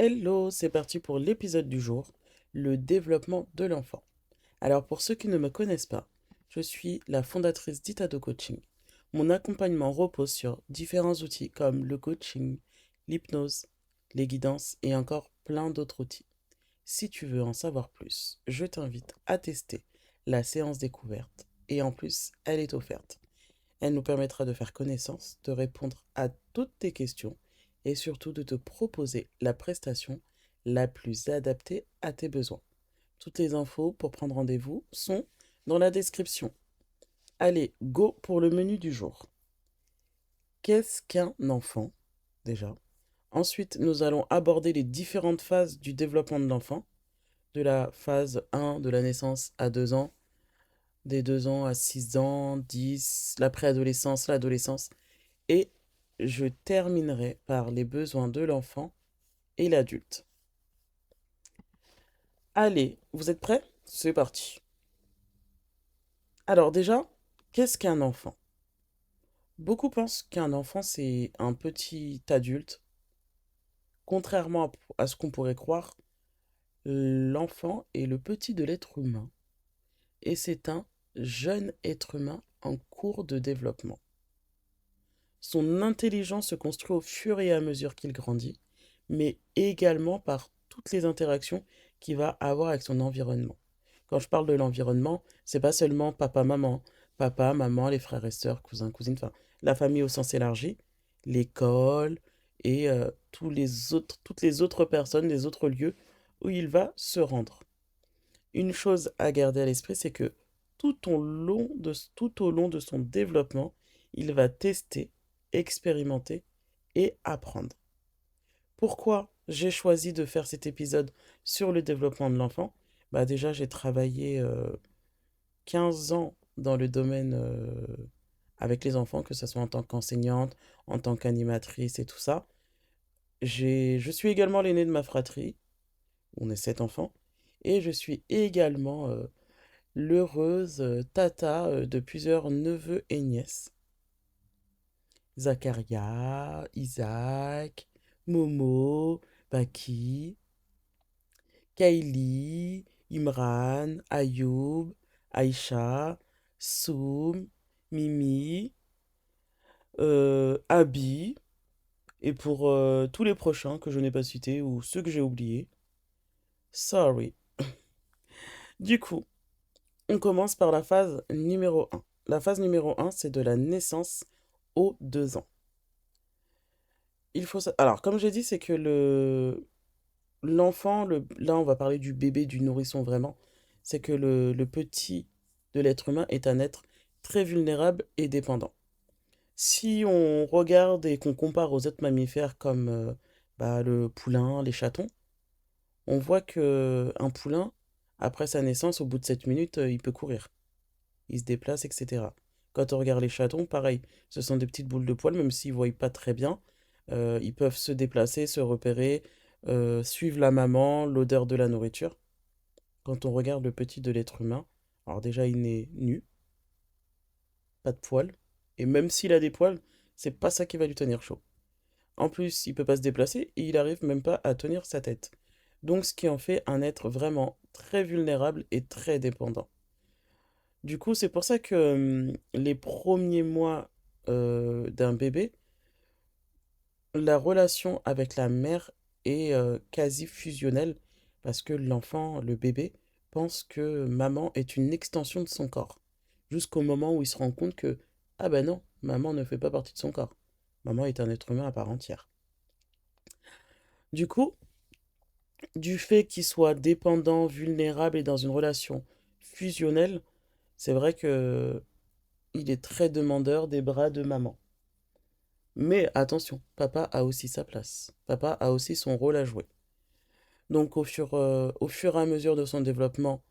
Hello, c'est parti pour l'épisode du jour, le développement de l'enfant. Alors pour ceux qui ne me connaissent pas, je suis la fondatrice d'Itado Coaching. Mon accompagnement repose sur différents outils comme le coaching, l'hypnose, les guidances et encore plein d'autres outils. Si tu veux en savoir plus, je t'invite à tester la séance découverte et en plus, elle est offerte. Elle nous permettra de faire connaissance, de répondre à toutes tes questions et surtout de te proposer la prestation la plus adaptée à tes besoins. Toutes les infos pour prendre rendez-vous sont dans la description. Allez, go pour le menu du jour. Qu'est-ce qu'un enfant déjà? Ensuite, nous allons aborder les différentes phases du développement de l'enfant, de la phase 1 de la naissance à 2 ans, des 2 ans à 6 ans, 10, la préadolescence, l'adolescence. Et je terminerai par les besoins de l'enfant et l'adulte. Allez, vous êtes prêts? C'est parti. Alors déjà, qu'est-ce qu'un enfant? Beaucoup pensent qu'un enfant, c'est un petit adulte. Contrairement à ce qu'on pourrait croire, l'enfant est le petit de l'être humain et c'est un jeune être humain en cours de développement. Son intelligence se construit au fur et à mesure qu'il grandit, mais également par toutes les interactions qu'il va avoir avec son environnement. Quand je parle de l'environnement, c'est pas seulement papa, maman, les frères et sœurs, cousins, cousines, enfin la famille au sens élargi, l'école et toutes les autres personnes, les autres lieux où il va se rendre. Une chose à garder à l'esprit, c'est que tout au long de son développement, il va tester, expérimenter et apprendre. Pourquoi j'ai choisi de faire cet épisode sur le développement de l'enfant? Bah déjà, j'ai travaillé 15 ans dans le domaine avec les enfants, que ce soit en tant qu'enseignante, en tant qu'animatrice et tout ça. Je suis également l'aîné de ma fratrie, on est 7 enfants, et je suis également l'heureuse tata de plusieurs neveux et nièces. Zacharia, Isaac, Momo, Baki, Kaylee, Imran, Ayoub, Aïcha, Soum, Mimi, Abi, et pour tous les prochains que je n'ai pas cités ou ceux que j'ai oubliés, sorry. Du coup, on commence par la phase numéro un. La phase numéro un, c'est de la naissance aux 2 ans. Alors, comme j'ai dit, c'est que l'enfant, là on va parler du bébé, du nourrisson vraiment, c'est que le petit de l'être humain est un être très vulnérable et dépendant. Si on regarde et qu'on compare aux autres mammifères comme le poulain, les chatons, on voit que un poulain, après sa naissance, au bout de 7 minutes, il peut courir, il se déplace, etc. Quand on regarde les chatons, pareil, ce sont des petites boules de poils, même s'ils ne voient pas très bien, ils peuvent se déplacer, se repérer, suivre la maman, l'odeur de la nourriture. Quand on regarde le petit de l'être humain, alors déjà il est nu, pas de poils, et même s'il a des poils, c'est pas ça qui va lui tenir chaud. En plus, il peut pas se déplacer et il arrive même pas à tenir sa tête. Donc ce qui en fait un être vraiment très vulnérable et très dépendant. Du coup, c'est pour ça que les premiers mois d'un bébé, la relation avec la mère est quasi fusionnelle parce que l'enfant, le bébé, pense que maman est une extension de son corps. Jusqu'au moment où il se rend compte que, ah ben non, maman ne fait pas partie de son corps. Maman est un être humain à part entière. Du coup, du fait qu'il soit dépendant, vulnérable et dans une relation fusionnelle, c'est vrai que il est très demandeur des bras de maman. Mais attention, papa a aussi sa place. Papa a aussi son rôle à jouer. Donc au fur et à mesure de son développement,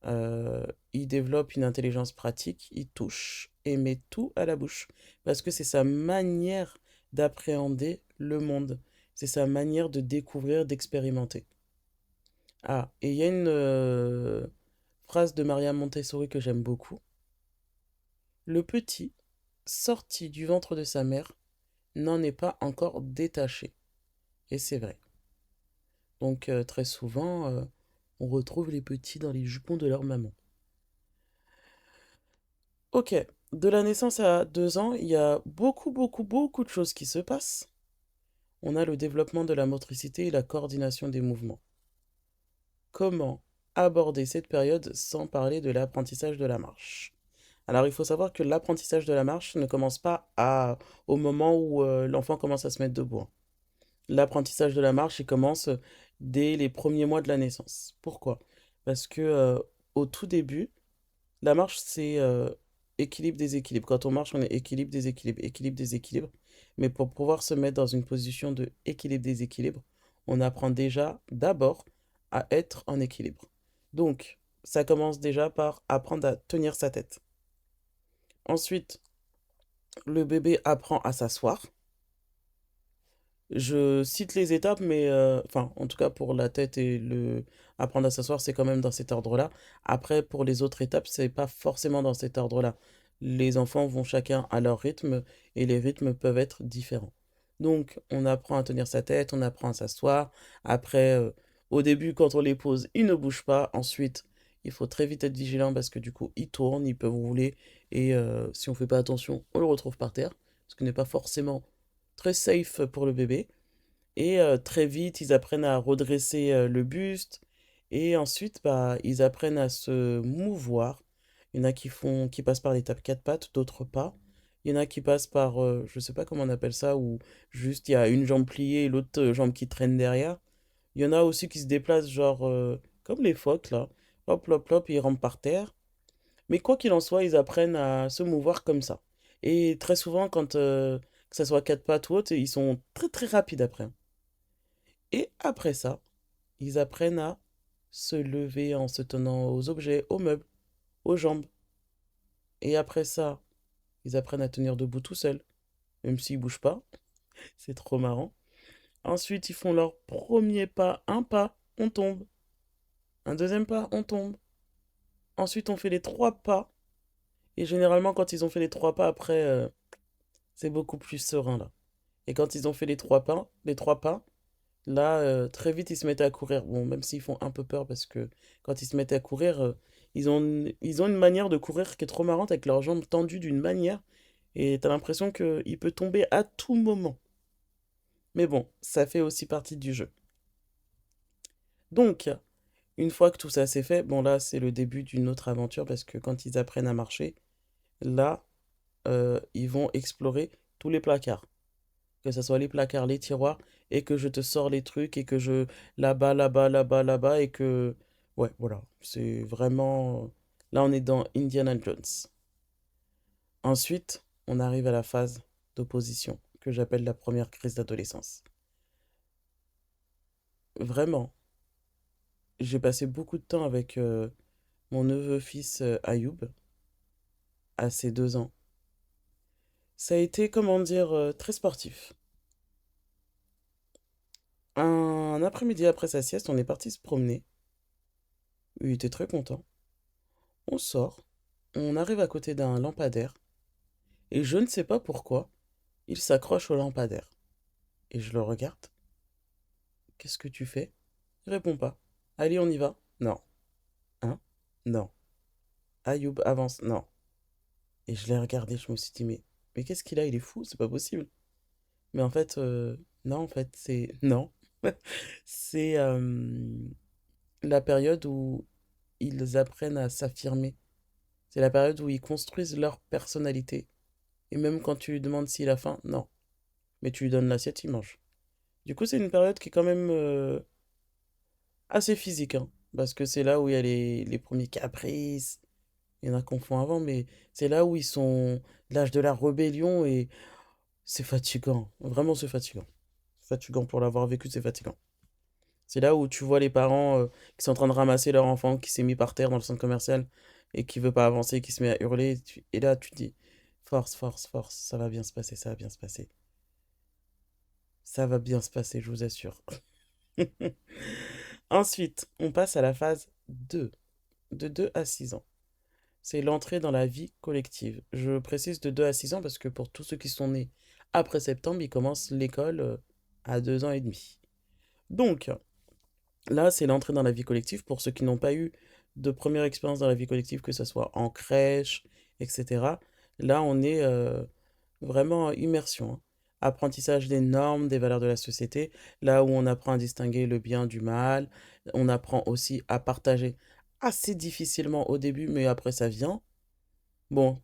il développe une intelligence pratique, il touche et met tout à la bouche. Parce que c'est sa manière d'appréhender le monde. C'est sa manière de découvrir, d'expérimenter. Ah, et il y a une phrase de Maria Montessori que j'aime beaucoup. Le petit, sorti du ventre de sa mère, n'en est pas encore détaché. Et c'est vrai. Donc très souvent, on retrouve les petits dans les jupons de leur maman. Ok, de la naissance à 2 ans, il y a beaucoup, beaucoup, beaucoup de choses qui se passent. On a le développement de la motricité et la coordination des mouvements. Comment aborder cette période sans parler de l'apprentissage de la marche? Alors, il faut savoir que l'apprentissage de la marche ne commence pas au moment où l'enfant commence à se mettre debout, hein. L'apprentissage de la marche, il commence dès les premiers mois de la naissance. Pourquoi? Parce que au tout début, la marche, c'est équilibre, déséquilibre. Quand on marche, on est équilibre, déséquilibre, équilibre, déséquilibre. Mais pour pouvoir se mettre dans une position de équilibre, déséquilibre, on apprend déjà d'abord à être en équilibre. Donc, ça commence déjà par apprendre à tenir sa tête. Ensuite, le bébé apprend à s'asseoir. Je cite les étapes, mais enfin, en tout cas pour la tête et le apprendre à s'asseoir, c'est quand même dans cet ordre-là. Après, pour les autres étapes, c'est pas forcément dans cet ordre-là. Les enfants vont chacun à leur rythme et les rythmes peuvent être différents. Donc, on apprend à tenir sa tête, on apprend à s'asseoir. Après, au début, quand on les pose, ils ne bougent pas. Ensuite, il faut très vite être vigilant parce que du coup, ils tournent, ils peuvent rouler et si on fait pas attention, on le retrouve par terre, ce qui n'est pas forcément très safe pour le bébé. Et très vite, ils apprennent à redresser le buste. Et ensuite, bah, ils apprennent à se mouvoir. Il y en a qui passent par l'étape quatre pattes, d'autres pas. Il y en a qui passent par, je sais pas comment on appelle ça, où juste il y a une jambe pliée et l'autre jambe qui traîne derrière. Il y en a aussi qui se déplacent, genre, comme les phoques, là. Hop, hop, hop, ils rampent par terre. Mais quoi qu'il en soit, ils apprennent à se mouvoir comme ça. Et très souvent, quand que ça soit quatre pattes ou autre, ils sont très très rapides après. Et après ça, ils apprennent à se lever en se tenant aux objets, aux meubles, aux jambes. Et après ça, ils apprennent à tenir debout tout seuls, même s'ils bougent pas. C'est trop marrant. Ensuite, ils font leur premier pas, on tombe. Un deuxième pas, on tombe. Ensuite, on fait les 3 pas. Et généralement, quand ils ont fait les 3 pas, après, c'est beaucoup plus serein là. Et quand ils ont fait les trois pas, là, très vite, ils se mettent à courir. Bon, même s'ils font un peu peur parce que quand ils se mettent à courir, ils ont une manière de courir qui est trop marrante avec leurs jambes tendues d'une manière. Et t'as l'impression qu'il peut tomber à tout moment. Mais bon, ça fait aussi partie du jeu. Donc, une fois que tout ça c'est fait, bon là, c'est le début d'une autre aventure parce que quand ils apprennent à marcher, là, ils vont explorer tous les placards. Que ce soit les placards, les tiroirs, et que je te sors les trucs, et que je... là-bas, là-bas, là-bas, là-bas, et que... Ouais, voilà, c'est vraiment... Là, on est dans Indiana Jones. Ensuite, on arrive à la phase d'opposition, que j'appelle la première crise d'adolescence. Vraiment, j'ai passé beaucoup de temps avec mon neveu-fils Ayoub, à ses 2 ans. Ça a été, comment dire, très sportif. Un après-midi après sa sieste, on est parti se promener. Il était très content. On sort, on arrive à côté d'un lampadaire, et je ne sais pas pourquoi, il s'accroche au lampadaire. Et je le regarde. Qu'est-ce que tu fais? Il répond pas. Allez, on y va. Non. Hein? Non. Ayoub, avance. Non. Et je l'ai regardé, je me suis dit, mais qu'est-ce qu'il a? Il est fou, c'est pas possible. Mais en fait, non, en fait, c'est... Non. C'est la période où ils apprennent à s'affirmer. C'est la période où ils construisent leur personnalité. Et même quand tu lui demandes s'il a faim, non. Mais tu lui donnes l'assiette, il mange. Du coup, c'est une période qui est quand même assez physique, hein, parce que c'est là où il y a les premiers caprices. Il y en a qu'on font avant, mais c'est là où ils sont l'âge de la rébellion et c'est fatigant. Vraiment, c'est fatigant. Fatigant pour l'avoir vécu, c'est fatigant. C'est là où tu vois les parents qui sont en train de ramasser leur enfant qui s'est mis par terre dans le centre commercial et qui veut pas avancer, qui se met à hurler. Et là, tu te dis, force, force, force, ça va bien se passer, ça va bien se passer. Ça va bien se passer, je vous assure. Ensuite, on passe à la phase 2, de 2 à 6 ans. C'est l'entrée dans la vie collective. Je précise de 2 à 6 ans parce que pour tous ceux qui sont nés après septembre, ils commencent l'école à 2 ans et demi. Donc, Là, c'est l'entrée dans la vie collective pour ceux qui n'ont pas eu de première expérience dans la vie collective, que ce soit en crèche, etc. Là, on est vraiment en immersion, hein. Apprentissage des normes, des valeurs de la société, là où on apprend à distinguer le bien du mal, on apprend aussi à partager assez difficilement au début, mais après ça vient. Bon,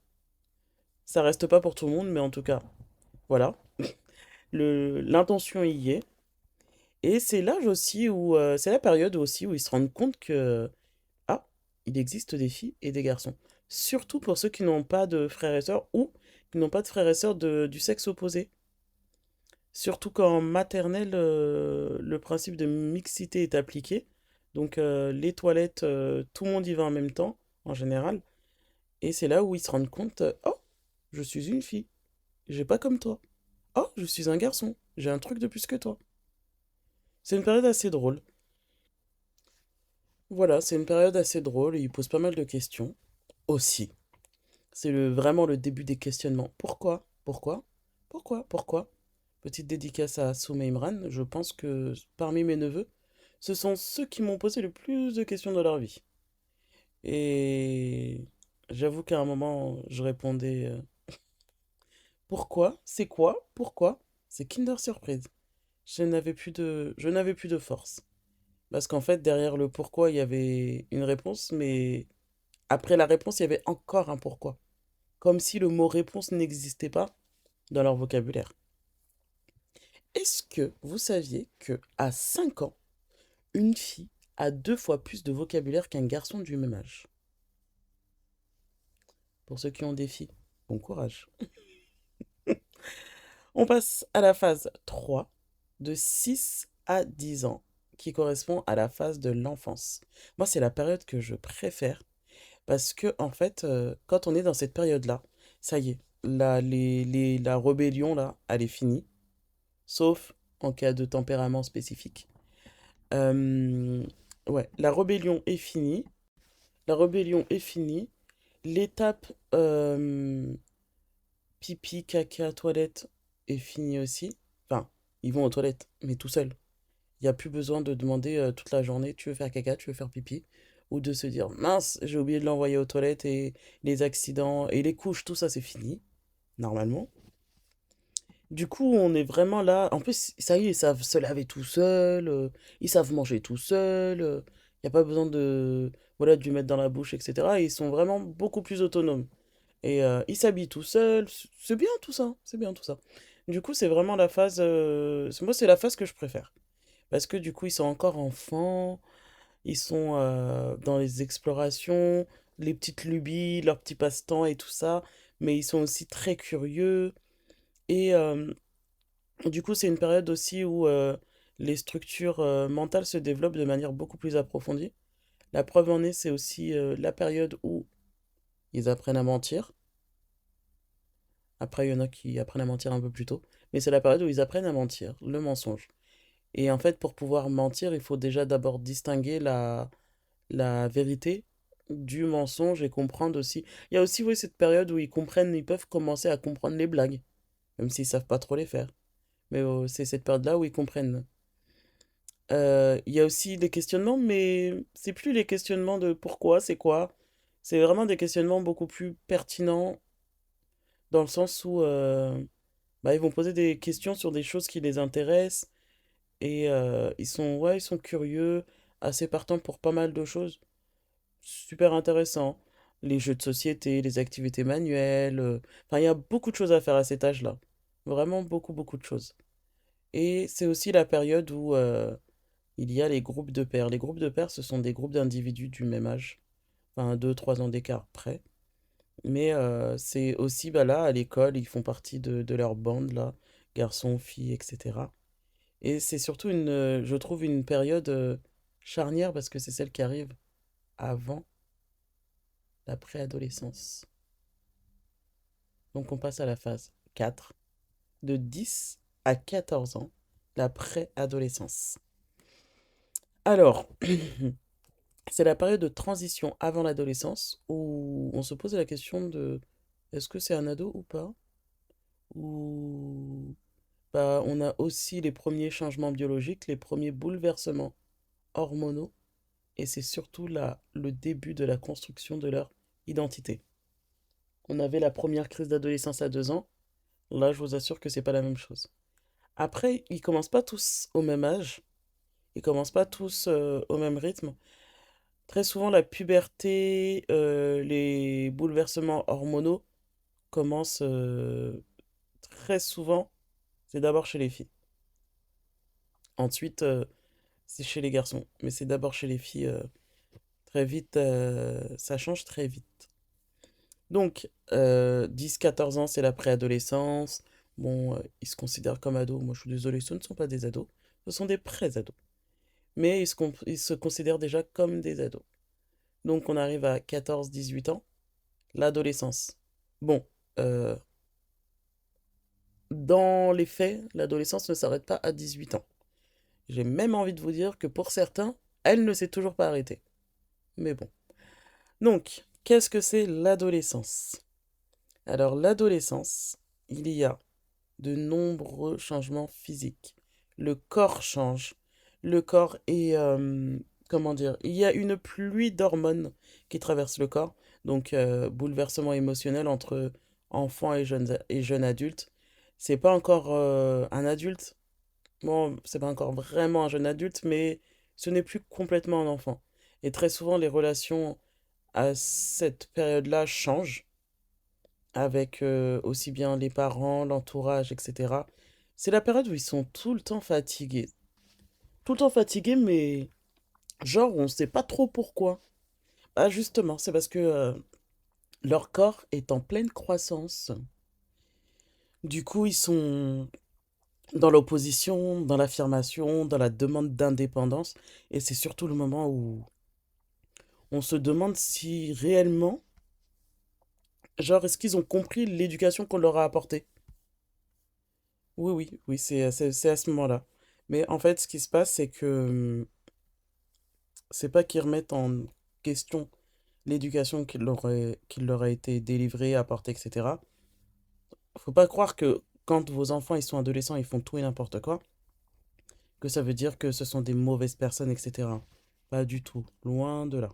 ça reste pas pour tout le monde, mais en tout cas, voilà. L'intention y est. Et c'est l'âge aussi où, c'est la période aussi où ils se rendent compte que, ah, il existe des filles et des garçons. Surtout pour ceux qui n'ont pas de frères et sœurs ou qui n'ont pas de frères et sœurs du sexe opposé. Surtout qu'en maternelle, le principe de mixité est appliqué. Donc les toilettes, tout le monde y va en même temps, en général. Et c'est là où ils se rendent compte, oh, je suis une fille, j'ai pas comme toi. Oh, je suis un garçon, j'ai un truc de plus que toi. C'est une période assez drôle. Voilà, c'est une période assez drôle et il pose pas mal de questions aussi. C'est vraiment le début des questionnements. Pourquoi? Pourquoi? Pourquoi? Pourquoi? Petite dédicace à Soumé Imran. Je pense que parmi mes neveux, ce sont ceux qui m'ont posé le plus de questions dans leur vie. Et j'avoue qu'à un moment, je répondais pourquoi? C'est quoi? Pourquoi? C'est Kinder Surprise. Je n'avais plus de force. Parce qu'en fait, derrière le pourquoi, il y avait une réponse, mais après la réponse, il y avait encore un pourquoi. Comme si le mot réponse n'existait pas dans leur vocabulaire. Est-ce que vous saviez que à 5 ans, une fille a 2 fois plus de vocabulaire qu'un garçon du même âge? Pour ceux qui ont des filles, bon courage. On passe à la phase 3, de 6 à 10 ans, qui correspond à la phase de l'enfance. Moi, c'est la période que je préfère parce que, en fait, quand on est dans cette période-là, ça y est, la rébellion, là, elle est finie, sauf en cas de tempérament spécifique. Euh, ouais, la rébellion est finie. La rébellion est finie. L'étape pipi, caca, toilette est finie aussi. Enfin, ils vont aux toilettes, mais tout seuls. Il n'y a plus besoin de demander toute la journée, tu veux faire caca, tu veux faire pipi. Ou de se dire, mince, j'ai oublié de l'envoyer aux toilettes et les accidents et les couches, tout ça, c'est fini, normalement. Du coup, on est vraiment là. En plus, ça y est, ils savent se laver tout seuls, ils savent manger tout seuls. Il n'y a pas besoin voilà, de lui mettre dans la bouche, etc. Et ils sont vraiment beaucoup plus autonomes. Et ils s'habillent tout seuls. C'est bien tout ça. C'est bien tout ça. Du coup, c'est vraiment la phase. Moi, c'est la phase que je préfère. Parce que du coup, ils sont encore enfants. Ils sont dans les explorations, les petites lubies, leurs petits passe-temps et tout ça. Mais ils sont aussi très curieux. Et du coup, c'est une période aussi où les structures mentales se développent de manière beaucoup plus approfondie. La preuve en est, c'est aussi la période où ils apprennent à mentir. Après, il y en a qui apprennent à mentir un peu plus tôt. Mais c'est la période où ils apprennent à mentir, le mensonge. Et en fait, pour pouvoir mentir, il faut déjà d'abord distinguer la vérité du mensonge et comprendre aussi. Il y a aussi, oui, cette période où ils peuvent commencer à comprendre les blagues, même s'ils savent pas trop les faire. Mais c'est cette période-là où ils comprennent. Il y a aussi des questionnements, mais c'est plus les questionnements de pourquoi, c'est quoi. C'est vraiment des questionnements beaucoup plus pertinents dans le sens où bah, ils vont poser des questions sur des choses qui les intéressent et ouais, ils sont curieux, assez partants pour pas mal de choses. Super intéressant. Les jeux de société, les activités manuelles. Enfin, il y a beaucoup de choses à faire à cet âge-là. Vraiment beaucoup, beaucoup de choses. Et c'est aussi la période où il y a les groupes de pairs. Les groupes de pairs, ce sont des groupes d'individus du même âge, enfin 2, 3 ans d'écart près. Mais c'est aussi, bah là, à l'école, ils font partie de leur bande, là, garçons, filles, etc. Et c'est surtout je trouve, une période charnière parce que c'est celle qui arrive avant la préadolescence. Donc on passe à la phase 4, de 10 à 14 ans, la préadolescence. Alors, c'est la période de transition avant l'adolescence où on se pose la question de est-ce que c'est un ado ou pas? Ou bah, on a aussi les premiers changements biologiques, les premiers bouleversements hormonaux et c'est surtout le début de la construction de leur identité. On avait la première crise d'adolescence à 2 ans. Là, je vous assure que c'est pas la même chose. Après, ils commencent pas tous au même âge. Ils commencent pas tous au même rythme. Très souvent, la puberté, les bouleversements hormonaux commencent très souvent. C'est d'abord chez les filles. Ensuite, c'est chez les garçons. Mais c'est d'abord chez les filles. Très vite, ça change très vite. Donc, 10-14 ans, c'est la préadolescence. Bon, ils se considèrent comme ados. Moi, je suis désolé, ce ne sont pas des ados. Ce sont des pré-ados. Mais ils se considèrent déjà comme des ados. Donc, on arrive à 14-18 ans, l'adolescence. Bon, euh, dans les faits, l'adolescence ne s'arrête pas à 18 ans. J'ai même envie de vous dire que pour certains, elle ne s'est toujours pas arrêtée. Mais bon. Donc, qu'est-ce que c'est l'adolescence? Alors, l'adolescence, il y a de nombreux changements physiques. Le corps change. Le corps est, comment dire, il y a une pluie d'hormones qui traverse le corps. Donc, bouleversement émotionnel entre enfants et jeunes adultes. C'est pas encore un adulte. Bon, c'est pas encore vraiment un jeune adulte, mais ce n'est plus complètement un enfant. Et très souvent, les relations à cette période-là changent avec aussi bien les parents, l'entourage, etc. C'est la période où ils sont tout le temps fatigués. Tout le temps fatigués, mais genre on ne sait pas trop pourquoi. Ah justement, c'est parce que leur corps est en pleine croissance. Du coup, ils sont dans l'opposition, dans l'affirmation, dans la demande d'indépendance. Et c'est surtout le moment où on se demande si réellement, genre, est-ce qu'ils ont compris l'éducation qu'on leur a apportée? Oui, oui, oui, c'est à ce moment-là. Mais en fait, ce qui se passe, c'est que c'est pas qu'ils remettent en question l'éducation qui leur a été délivrée, apportée, etc. Faut pas croire que quand vos enfants ils sont adolescents, ils font tout et n'importe quoi, que ça veut dire que ce sont des mauvaises personnes, etc. Pas du tout. Loin de là.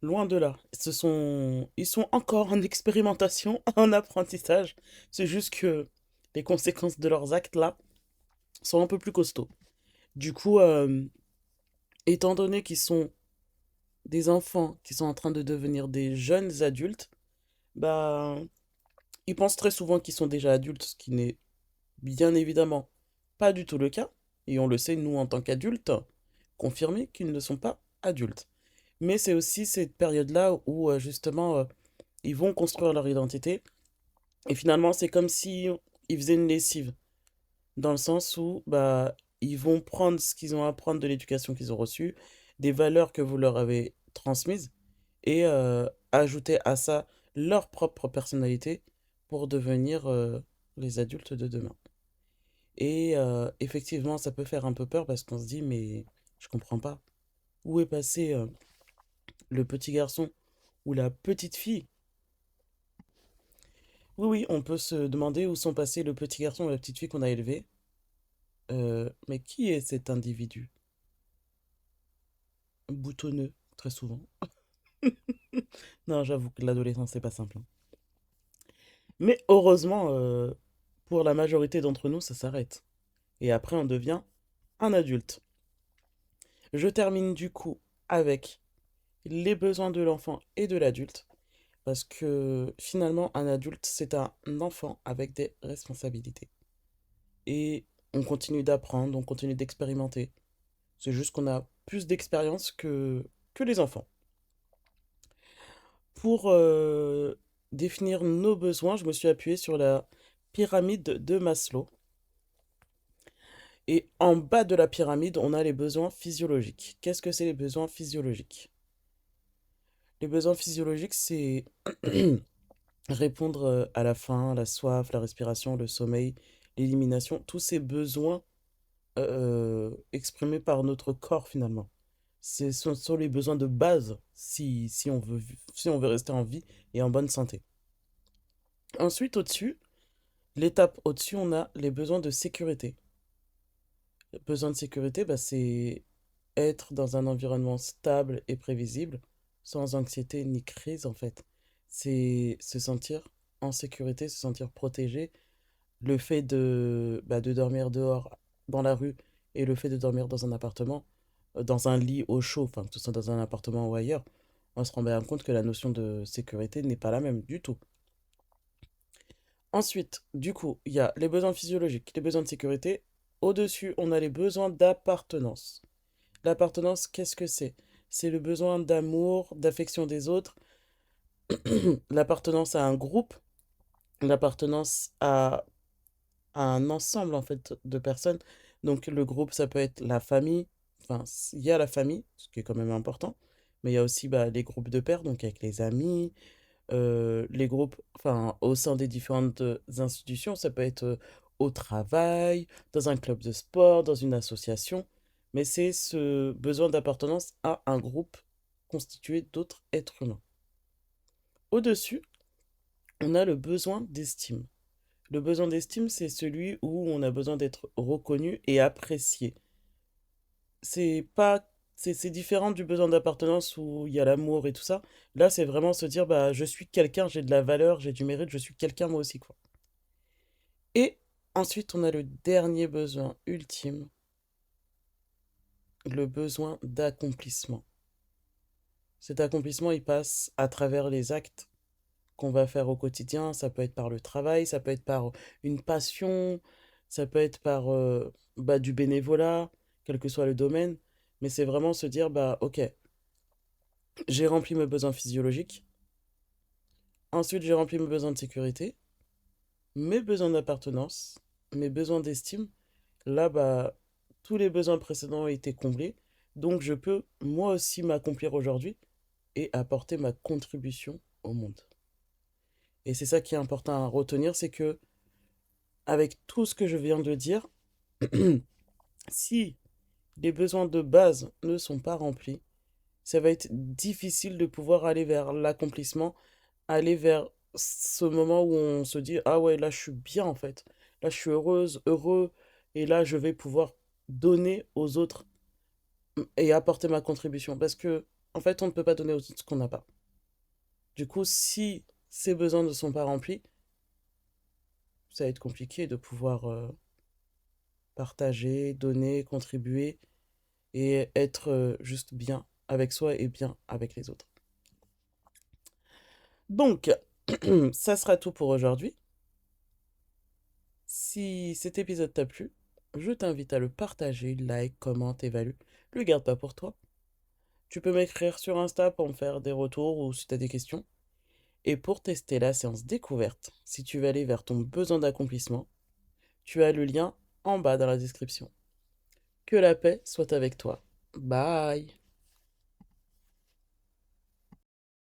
Loin de là. Ils sont encore en expérimentation, en apprentissage. C'est juste que les conséquences de leurs actes là sont un peu plus costauds. Du coup, étant donné qu'ils sont des enfants qui sont en train de devenir des jeunes adultes, bah, ils pensent très souvent qu'ils sont déjà adultes, ce qui n'est bien évidemment pas du tout le cas. Et on le sait, nous, en tant qu'adultes, confirmés qu'ils ne sont pas adultes. Mais c'est aussi cette période-là où, justement, ils vont construire leur identité. Et finalement, c'est comme si ils faisaient une lessive. Dans le sens où, bah, ils vont prendre ce qu'ils ont à prendre de l'éducation qu'ils ont reçue, des valeurs que vous leur avez transmises, et ajouter à ça leur propre personnalité pour devenir les adultes de demain. Et effectivement, ça peut faire un peu peur parce qu'on se dit, mais je comprends pas. Où est passé le petit garçon ou la petite fille? Oui, oui, on peut se demander où sont passés le petit garçon ou la petite fille qu'on a élevé. Mais qui est cet individu? Boutonneux, très souvent. Non, j'avoue que l'adolescence, c'est pas simple, hein. Mais heureusement, pour la majorité d'entre nous, ça s'arrête. Et après, on devient un adulte. Je termine du coup avec les besoins de l'enfant et de l'adulte, parce que finalement, un adulte, c'est un enfant avec des responsabilités. Et on continue d'apprendre, on continue d'expérimenter. C'est juste qu'on a plus d'expérience que les enfants. Pour définir nos besoins, je me suis appuyé sur la pyramide de Maslow. Et en bas de la pyramide, on a les besoins physiologiques. Qu'est-ce que c'est les besoins physiologiques? Les besoins physiologiques, c'est répondre à la faim, la soif, la respiration, le sommeil, l'élimination, tous ces besoins exprimés par notre corps finalement. Ce sont les besoins de base si on veut rester en vie et en bonne santé. Ensuite, l'étape au-dessus, on a les besoins de sécurité. Besoin de sécurité, bah, c'est être dans un environnement stable et prévisible, sans anxiété ni crise en fait. C'est se sentir en sécurité, se sentir protégé. Le fait de dormir dehors, dans la rue, et le fait de dormir dans un appartement, dans un lit au chaud, enfin que ce soit dans un appartement ou ailleurs, on se rend bien compte que la notion de sécurité n'est pas la même du tout. Ensuite, du coup, il y a les besoins physiologiques, les besoins de sécurité. Au-dessus, on a les besoins d'appartenance. L'appartenance, qu'est-ce que c'est? C'est le besoin d'amour, d'affection des autres, l'appartenance à un groupe, l'appartenance à un ensemble en fait de personnes. Donc le groupe, ça peut être la famille, enfin il y a la famille, ce qui est quand même important, mais il y a aussi bah, les groupes de pairs, donc avec les amis, les groupes, enfin au sein des différentes institutions, ça peut être au travail, dans un club de sport, dans une association, mais c'est ce besoin d'appartenance à un groupe constitué d'autres êtres humains. Au-dessus, on a le besoin d'estime. Le besoin d'estime, c'est celui où on a besoin d'être reconnu et apprécié. C'est pas, c'est différent du besoin d'appartenance où il y a l'amour et tout ça. Là, c'est vraiment se dire, bah, je suis quelqu'un, j'ai de la valeur, j'ai du mérite, je suis quelqu'un moi aussi, quoi. Et ensuite, on a le dernier besoin ultime, le besoin d'accomplissement. Cet accomplissement, il passe à travers les actes qu'on va faire au quotidien. Ça peut être par le travail, ça peut être par une passion, ça peut être par bah, du bénévolat, quel que soit le domaine. Mais c'est vraiment se dire, bah ok, j'ai rempli mes besoins physiologiques, ensuite j'ai rempli mes besoins de sécurité, mes besoins d'appartenance, mes besoins d'estime. Là, bah, tous les besoins précédents ont été comblés, donc je peux moi aussi m'accomplir aujourd'hui et apporter ma contribution au monde. Et c'est ça qui est important à retenir, c'est que avec tout ce que je viens de dire, si les besoins de base ne sont pas remplis, ça va être difficile de pouvoir aller vers l'accomplissement, aller vers ce moment où on se dit, ah ouais, là je suis bien en fait, là je suis heureuse, heureux, et là je vais pouvoir donner aux autres et apporter ma contribution. Parce que, en fait, on ne peut pas donner aux autres ce qu'on n'a pas. Du coup, si ces besoins ne sont pas remplis, ça va être compliqué de pouvoir partager, donner, contribuer et être juste bien avec soi et bien avec les autres. Donc, ça sera tout pour aujourd'hui. Si cet épisode t'a plu, je t'invite à le partager, like, commente, évalue. Le garde pas pour toi. Tu peux m'écrire sur Insta pour me faire des retours ou si tu as des questions. Et pour tester la séance découverte, si tu veux aller vers ton besoin d'accomplissement, tu as le lien en bas dans la description. Que la paix soit avec toi. Bye.